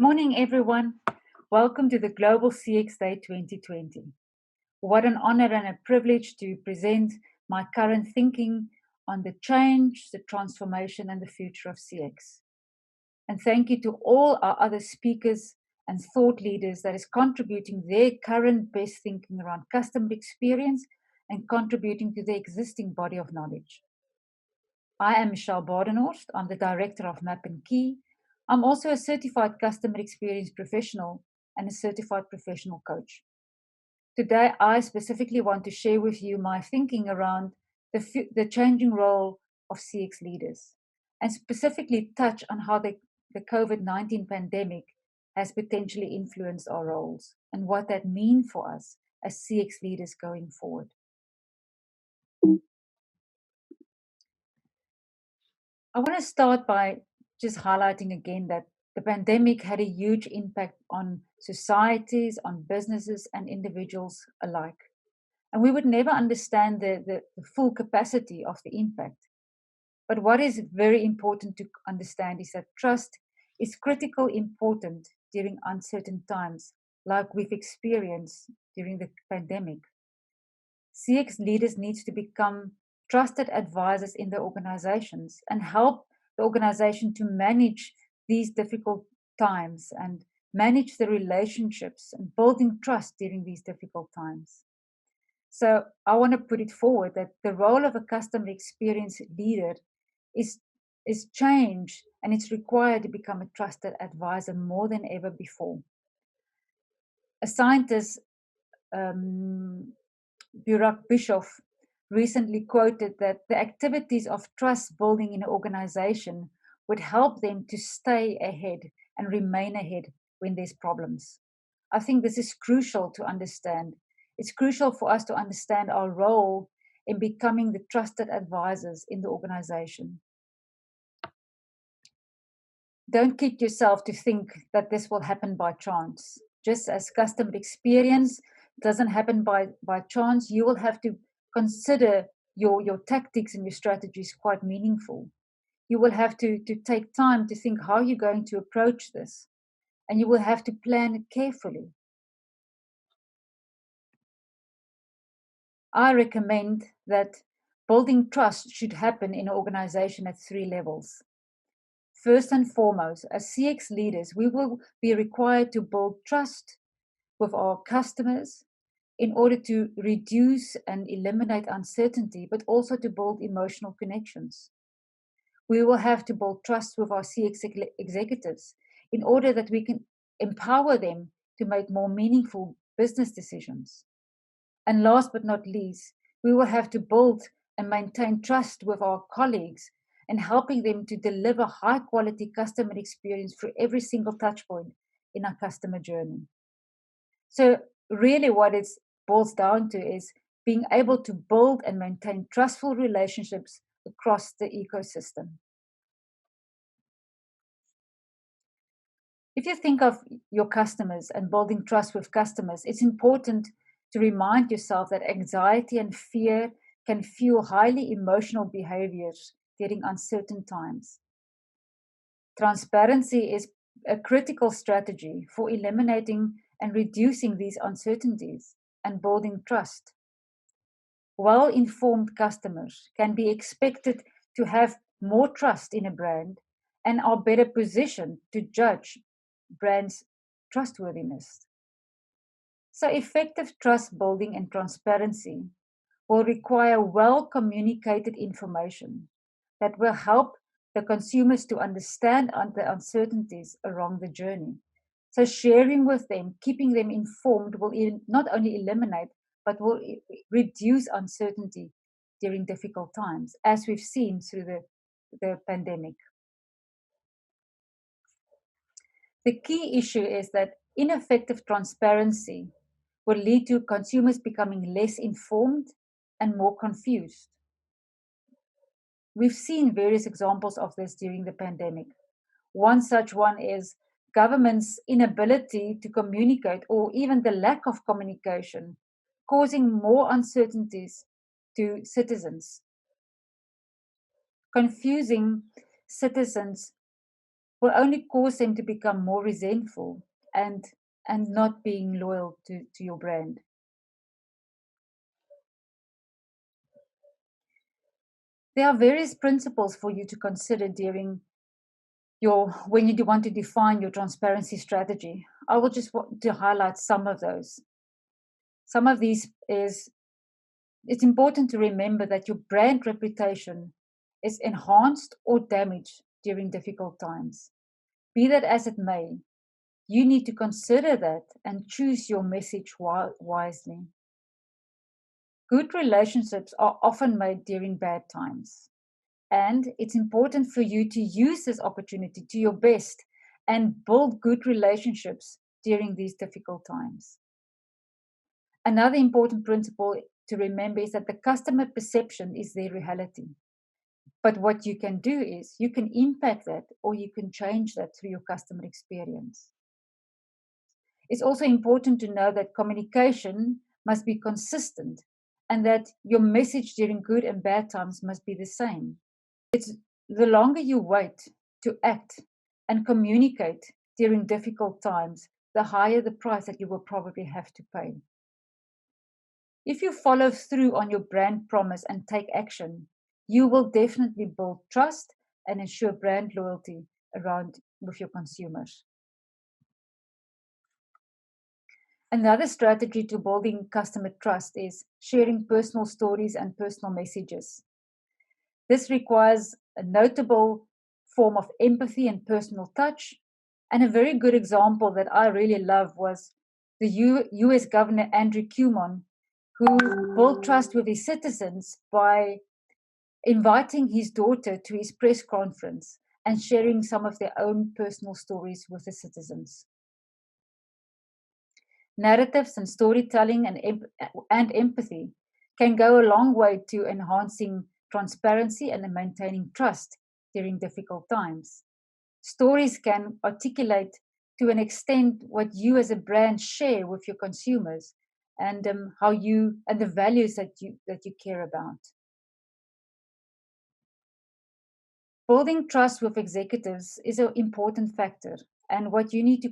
Morning, everyone. Welcome to the Global CX Day 2020. What an honor and a privilege to present my current thinking on the change, the transformation, and the future of CX. And thank you to all our other speakers and thought leaders that is contributing their current best thinking around customer experience and contributing to the existing body of knowledge. I am Michelle Badenhorst. I'm the director of Map and Key. I'm also a certified customer experience professional and a certified professional coach. Today, I specifically want to share with you my thinking around the changing role of CX leaders and specifically touch on how the COVID-19 pandemic has potentially influenced our roles and what that means for us as CX leaders going forward. I want to start by just highlighting again that the pandemic had a huge impact on societies, on businesses, and individuals alike. And we would never understand the full capacity of the impact. But what is very important to understand is that trust is critical important during uncertain times, like we've experienced during the pandemic. CX leaders need to become trusted advisors in their organizations and help the organization to manage these difficult times and manage the relationships and building trust during these difficult times. So I want to put it forward that the role of a customer experience leader is changed, and it's required to become a trusted advisor more than ever before. A scientist, Burak Bischoff, recently quoted that the activities of trust building in an organization would help them to stay ahead and remain ahead when there's problems. I think this is crucial to understand. It's crucial for us to understand our role in becoming the trusted advisors in the organization. Don't kid yourself to think that this will happen by chance. Just as customer experience doesn't happen by chance, you will have to consider your tactics and your strategies quite meaningful. You will have to take time to think how you're going to approach this, and you will have to plan it carefully. I recommend that building trust should happen in an organization at 3 levels. First and foremost, as CX leaders, we will be required to build trust with our customers in order to reduce and eliminate uncertainty, but also to build emotional connections. We will have to build trust with our CX executives in order that we can empower them to make more meaningful business decisions. And last but not least, we will have to build and maintain trust with our colleagues and helping them to deliver high quality customer experience for every single touch point in our customer journey. So really what it boils down to is being able to build and maintain trustful relationships across the ecosystem. If you think of your customers and building trust with customers, it's important to remind yourself that anxiety and fear can fuel highly emotional behaviors during uncertain times. Transparency is a critical strategy for eliminating and reducing these uncertainties and building trust. Well-informed customers can be expected to have more trust in a brand and are better positioned to judge brands' trustworthiness. So effective trust building and transparency will require well-communicated information that will help the consumers to understand the uncertainties along the journey. So sharing with them, keeping them informed will not only eliminate, but will reduce uncertainty during difficult times, as we've seen through the pandemic. The key issue is that ineffective transparency will lead to consumers becoming less informed and more confused. We've seen various examples of this during the pandemic. One such one is government's inability to communicate or even the lack of communication, causing more uncertainties to citizens, confusing citizens will only cause them to become more resentful and not being loyal to your brand. There are various principles for you to consider during when you want to define your transparency strategy. I will just want to highlight some of those. Some of these is it's important to remember that your brand reputation is enhanced or damaged during difficult times. Be that as it may, you need to consider that and choose your message wisely. Good relationships are often made during bad times. And it's important for you to use this opportunity to your best and build good relationships during these difficult times. Another important principle to remember is that the customer perception is their reality. But what you can do is you can impact that or you can change that through your customer experience. It's also important to know that communication must be consistent and that your message during good and bad times must be the same. It's the longer you wait to act and communicate during difficult times, the higher the price that you will probably have to pay. If you follow through on your brand promise and take action, you will definitely build trust and ensure brand loyalty around with your consumers. Another strategy to building customer trust is sharing personal stories and personal messages. This requires a notable form of empathy and personal touch. And a very good example that I really love was the US Governor Andrew Cuomo, who built trust with his citizens by inviting his daughter to his press conference and sharing some of their own personal stories with the citizens. Narratives and storytelling and empathy can go a long way to enhancing transparency and maintaining trust during difficult times. Stories can articulate to an extent what you as a brand share with your consumers and how you and the values that you care about. Building trust with executives is an important factor, and what you need to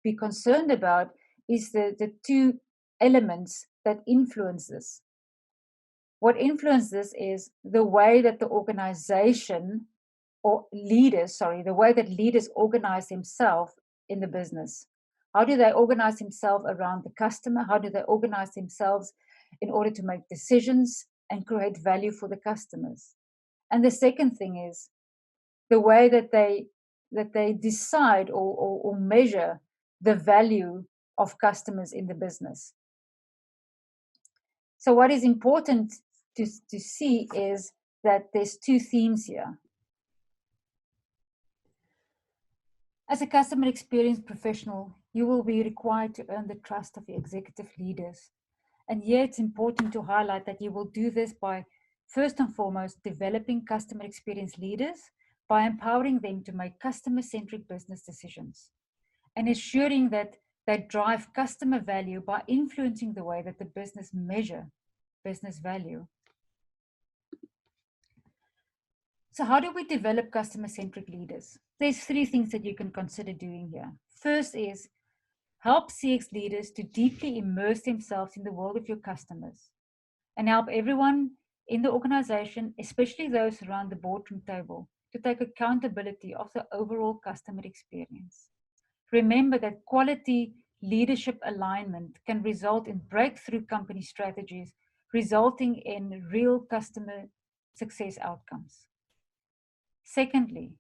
be concerned about is the two elements that influence this. What influences this is the way that the organization or leaders, the way that leaders organize themselves in the business. How do they organize themselves around the customer? How do they organize themselves in order to make decisions and create value for the customers? And the second thing is the way that they decide or measure the value of customers in the business. So what is important to see is that there's two themes here. As a customer experience professional, you will be required to earn the trust of your executive leaders. And here it's important to highlight that you will do this by, first and foremost, developing customer experience leaders by empowering them to make customer-centric business decisions and ensuring that they drive customer value by influencing the way that the business measure business value. So how do we develop customer-centric leaders? There's three things that you can consider doing here. First is help CX leaders to deeply immerse themselves in the world of your customers and help everyone in the organization, especially those around the boardroom table, to take accountability of the overall customer experience. Remember that quality leadership alignment can result in breakthrough company strategies, resulting in real customer success outcomes. Secondly,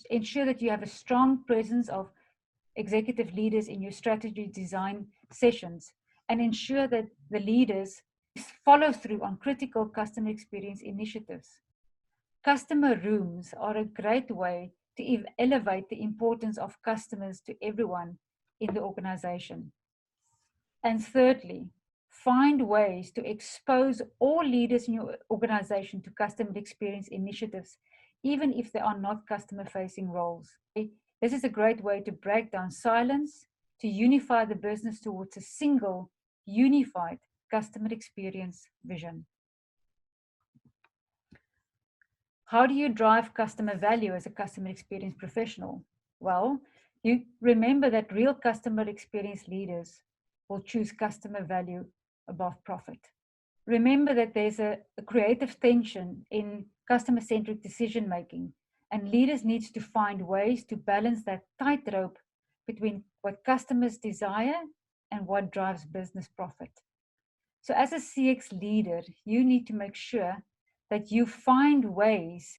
ensure that you have a strong presence of executive leaders in your strategy design sessions and ensure that the leaders follow through on critical customer experience initiatives. Customer rooms are a great way to elevate the importance of customers to everyone in the organization. And thirdly, find ways to expose all leaders in your organization to customer experience initiatives, even if they are not customer-facing roles. This is a great way to break down silence, to unify the business towards a single, unified customer experience vision. How do you drive customer value as a customer experience professional? Well, you remember that real customer experience leaders will choose customer value above profit. Remember that there's a creative tension in customer-centric decision making, and leaders need to find ways to balance that tightrope between what customers desire and what drives business profit. So as a CX leader, you need to make sure that you find ways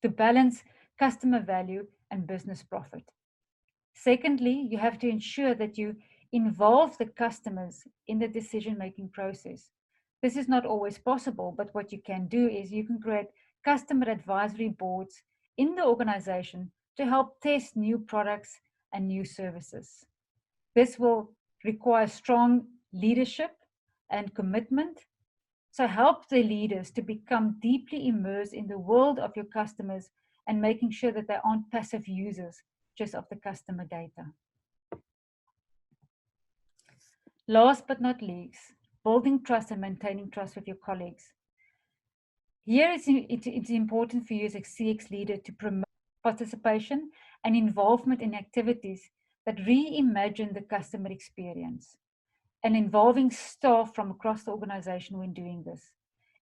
to balance customer value and business profit. Secondly, you have to ensure that you involve the customers in the decision-making process. This is not always possible, but what you can do is you can create customer advisory boards in the organization to help test new products and new services. This will require strong leadership and commitment. So help the leaders to become deeply immersed in the world of your customers and making sure that they aren't passive users just of the customer data. Last but not least, building trust and maintaining trust with your colleagues. Here it's important for you as a CX leader to promote participation and involvement in activities that reimagine the customer experience, and involving staff from across the organization when doing this.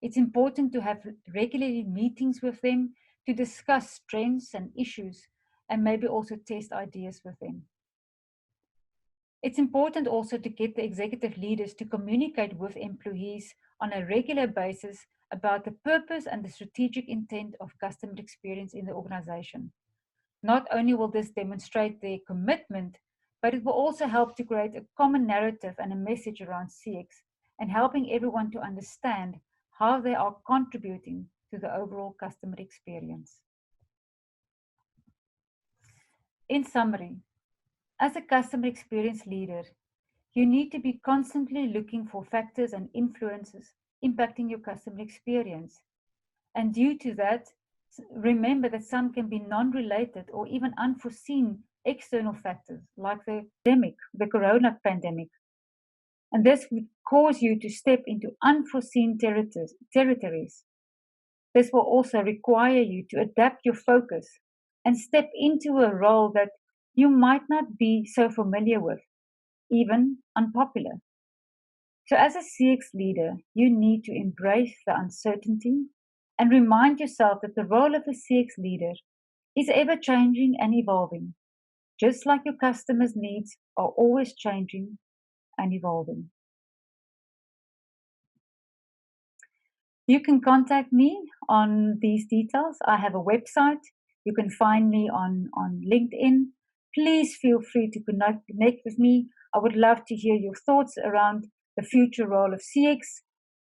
It's important to have regularly meetings with them to discuss trends and issues and maybe also test ideas with them. It's important also to get the executive leaders to communicate with employees on a regular basis about the purpose and the strategic intent of customer experience in the organization. Not only will this demonstrate their commitment, but it will also help to create a common narrative and a message around CX and helping everyone to understand how they are contributing to the overall customer experience. In summary, as a customer experience leader, you need to be constantly looking for factors and influences impacting your customer experience. And due to that, remember that some can be non-related or even unforeseen external factors like the pandemic, the corona pandemic. And this would cause you to step into unforeseen territories. This will also require you to adapt your focus and step into a role that you might not be so familiar with, even unpopular. So as a CX leader, you need to embrace the uncertainty and remind yourself that the role of a CX leader is ever changing and evolving, just like your customers' needs are always changing and evolving. You can contact me on these details. I have a website. You can find me on LinkedIn. Please feel free to connect with me. I would love to hear your thoughts around the future role of CX,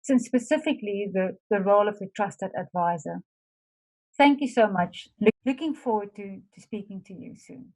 and specifically the role of the trusted advisor. Thank you so much. Looking forward to speaking to you soon.